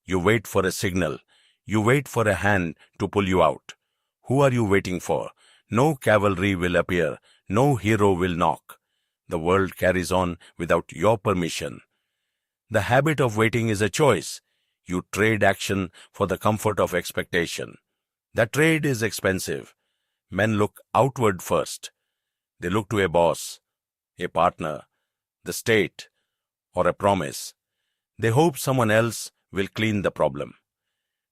You wait for a signal. You wait for a hand to pull you out. Who are you waiting for? No cavalry will appear. No hero will knock. The world carries on without your permission. The habit of waiting is a choice. You trade action for the comfort of expectation. That trade is expensive. Men look outward first. They look to a boss, a partner, the state, or a promise. They hope someone else will clean the problem.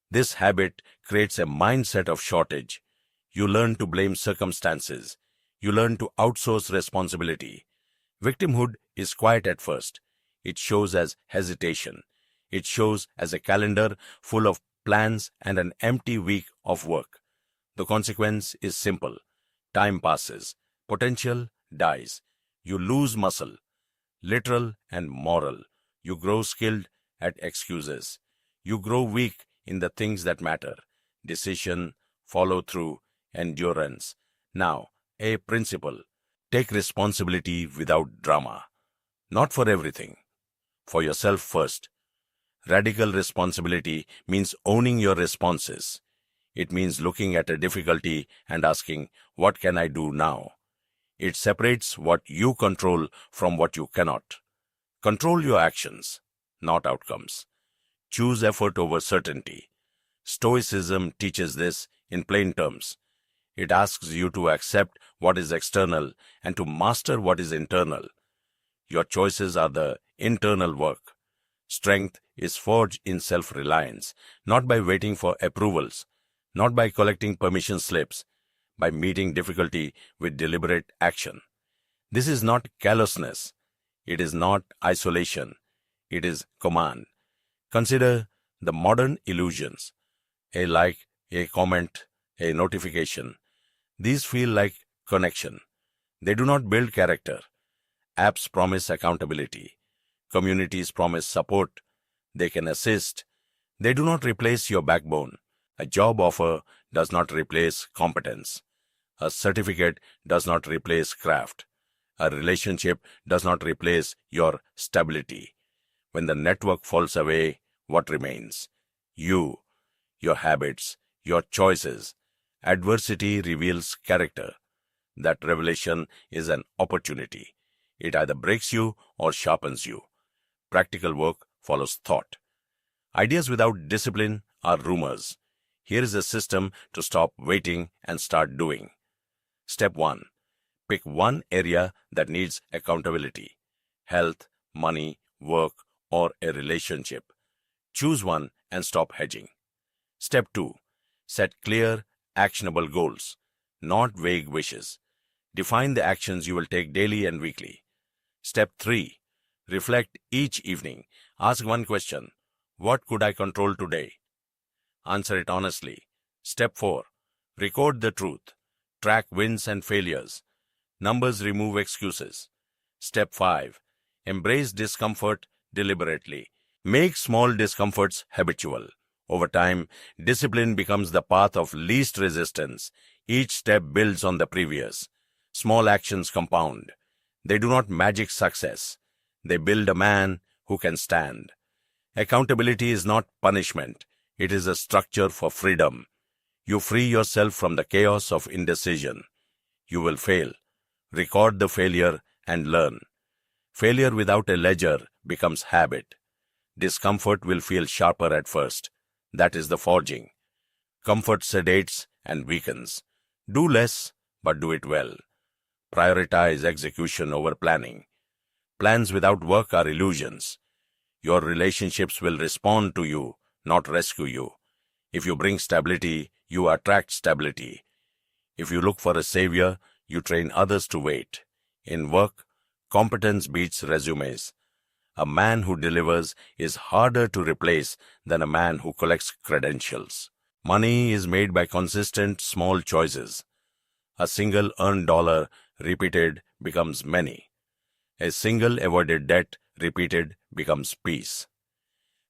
This habit creates a mindset of shortage. You learn to blame circumstances. You learn to outsource responsibility. Victimhood is quiet at first. It shows as hesitation. It shows as a calendar full of plans and an empty week of work. The consequence is simple. Time passes. Potential dies. You lose muscle, literal and moral. You grow skilled at excuses. You grow weak in the things that matter. Decision, follow-through, endurance. Now, a principle. Take responsibility without drama. Not for everything. For yourself first. Radical responsibility means owning your responses. It means looking at a difficulty and asking, what can I do now? It separates what you control from what you cannot. Control your actions, not outcomes. Choose effort over certainty. Stoicism teaches this in plain terms. It asks you to accept what is external and to master what is internal. Your choices are the internal work. Strength is forged in self-reliance, not by waiting for approvals, not by collecting permission slips, by meeting difficulty with deliberate action. This is not callousness. It is not isolation. It is command. Consider the modern illusions. A like, a comment, a notification. These feel like connection. They do not build character. Apps promise accountability. Communities promise support. They can assist. They do not replace your backbone. A job offer does not replace competence. A certificate does not replace craft. A relationship does not replace your stability. When the network falls away, what remains? You, your habits, your choices. Adversity reveals character. That revelation is an opportunity. It either breaks you or sharpens you. Practical work follows thought. Ideas without discipline are rumors. Here is a system to stop waiting and start doing. Step 1. Pick one area that needs accountability. Health, money, work, or a relationship. Choose one and stop hedging. Step 2. Set clear, actionable goals, not vague wishes. Define the actions you will take daily and weekly. Step 3. Reflect each evening. Ask one question. What could I control today? Answer it honestly. Step 4. Record the truth. Track wins and failures. Numbers remove excuses. Step 5. Embrace discomfort deliberately. Make small discomforts habitual. Over time, discipline becomes the path of least resistance. Each step builds on the previous. Small actions compound. They do not magic success. They build a man who can stand. Accountability is not punishment. It is a structure for freedom. You free yourself from the chaos of indecision. You will fail. Record the failure and learn. Failure without a ledger becomes habit. Discomfort will feel sharper at first. That is the forging. Comfort sedates and weakens. Do less, but do it well. Prioritize execution over planning. Plans without work are illusions. Your relationships will respond to you, not rescue you. If you bring stability, you attract stability. If you look for a savior, you train others to wait. In work, competence beats resumes. A man who delivers is harder to replace than a man who collects credentials. Money is made by consistent small choices. A single earned dollar repeated becomes many. A single avoided debt repeated becomes peace.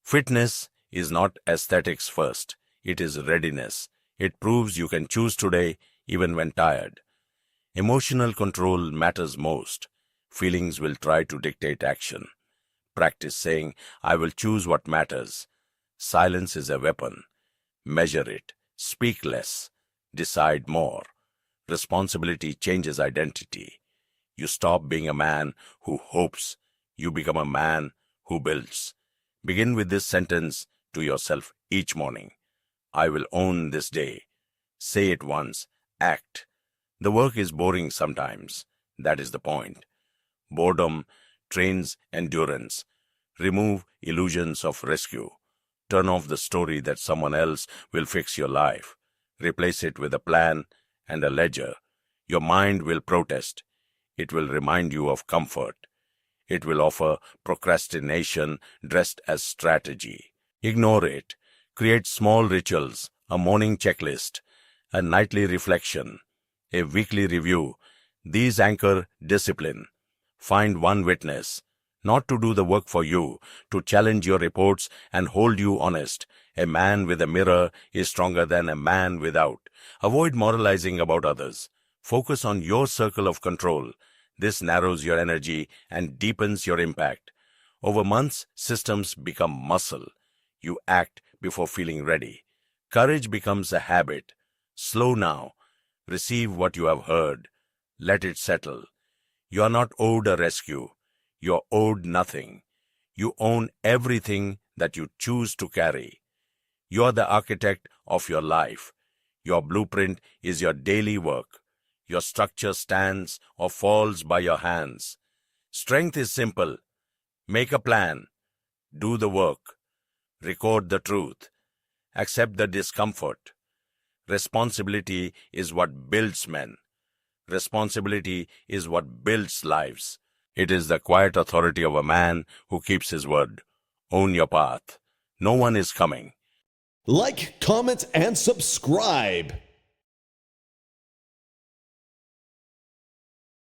Fitness is not aesthetics first. It is readiness. It proves you can choose today even when tired. Emotional control matters most. Feelings will try to dictate action. Practice saying, I will choose what matters. Silence is a weapon. Measure it. Speak less. Decide more. Responsibility changes identity. You stop being a man who hopes. You become a man who builds. Begin with this sentence to yourself each morning. I will own this day. Say it once. Act. The work is boring sometimes. That is the point. Boredom trains endurance. Remove illusions of rescue. Turn off the story that someone else will fix your life. Replace it with a plan and a ledger. Your mind will protest. It will remind you of comfort. It will offer procrastination dressed as strategy. Ignore it. Create small rituals, a morning checklist, a nightly reflection, a weekly review. These anchor discipline. Find one witness, not to do the work for you, to challenge your reports and hold you honest. A man with a mirror is stronger than a man without. Avoid moralizing about others. Focus on your circle of control. This narrows your energy and deepens your impact. Over months, systems become muscle. You act before feeling ready. Courage becomes a habit. Slow now. Receive what you have heard. Let it settle. You are not owed a rescue. You are owed nothing. You own everything that you choose to carry. You are the architect of your life. Your blueprint is your daily work. Your structure stands or falls by your hands. Strength is simple. Make a plan. Do the work. Record the truth. Accept the discomfort. Responsibility is what builds men. Responsibility is what builds lives. It is the quiet authority of a man who keeps his word. Own your path. No one is coming. Like, comment, and subscribe.